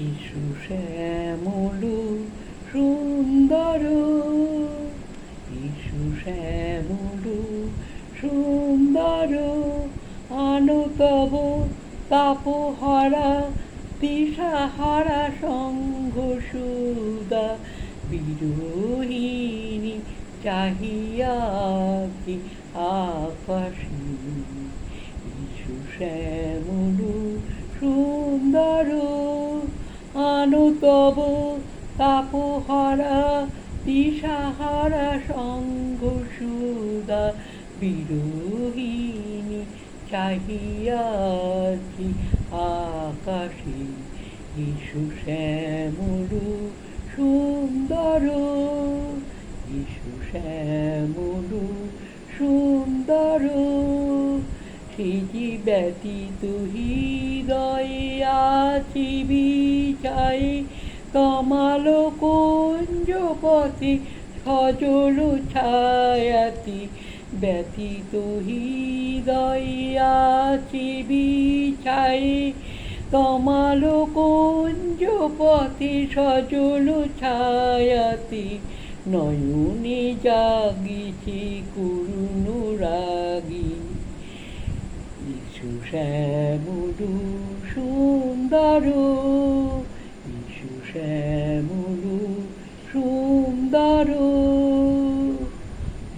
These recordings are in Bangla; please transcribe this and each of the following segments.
ইসু শ্যামল সুন্দর, ইসু শ্যামল সুন্দর, আনো তব তাপহারা দিশাহারা সঙ্গ সুদা বিরোহিণী চাহিয়া কি আকাশী। ইসু শ্যামল সুন্দর, আনো তব তাপহারা দিশাহারা সঙ্গ সুদা বিরোহিণী চাহিয়াছি আকাশে। ইসু শ্যামল সুন্দর, ইসু শ্যামল সুন্দর, সেজি ব্যতীত হৃদয়ে আছি বিচায় তমাল কুঞ্জ পথে সজল ছায়াতি। ব্যতীত হৃদয়ে আছি বিছায়ে তমাল কুঞ্জ পথে সজল ছায়াতি। নয়নে জাগিছে করুণ রাগী, ইসু শ্যামল সুন্দর, ইসু শ্যামল সুন্দর।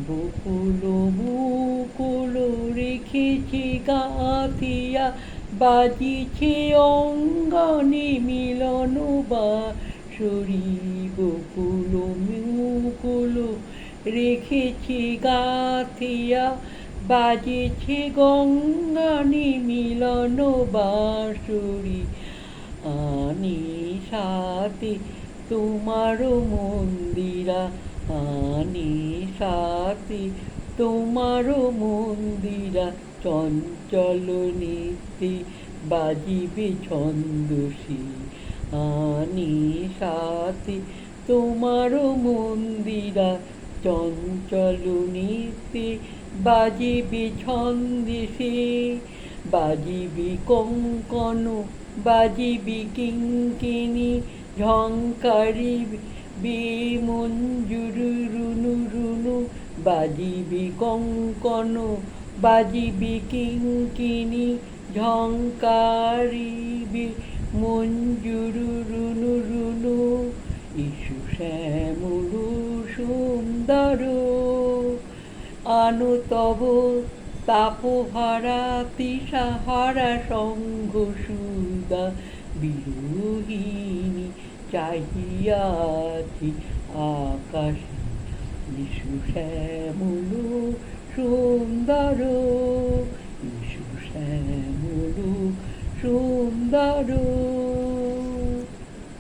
বকুল মুকুল রেখেছে গাঁথিয়া বাজিছে অঙ্গনে মিলন বাঁশরি। বকুল মুকুল রেখেছে গাঁথিয়া বাজেছে গঙ্গানে মিলন বাঁশরি। আনি সাথে তোমার মন্দিরা, আনি সাথে তোমার মন্দিরা, চঞ্চল নিত্যে বাজিবে ছন্দসী। আনি সাথে তোমার মন্দিরা, চঞ্চল নিত্যে বাজিবে ছন্দেসে। বাজিবে কঙ্কণ বাজিবে কিঙ্কিণী, ঝঙ্কারিবে মঞ্জুর রুনু রুনু। বাজিবে কঙ্কণ বাজিবে কিঙ্কিণী, ঝঙ্কারিবে মঞ্জুর রুনু রুনু। ইসু শ্যামল সুন্দর, আনো তব তাপহারা তৃষাহারা সঙ্গ সুদা বিরোহিণী চাহিয়াছি আকাশে। ইসু শ্যামল সুন্দর, ইসু শ্যামল সুন্দর।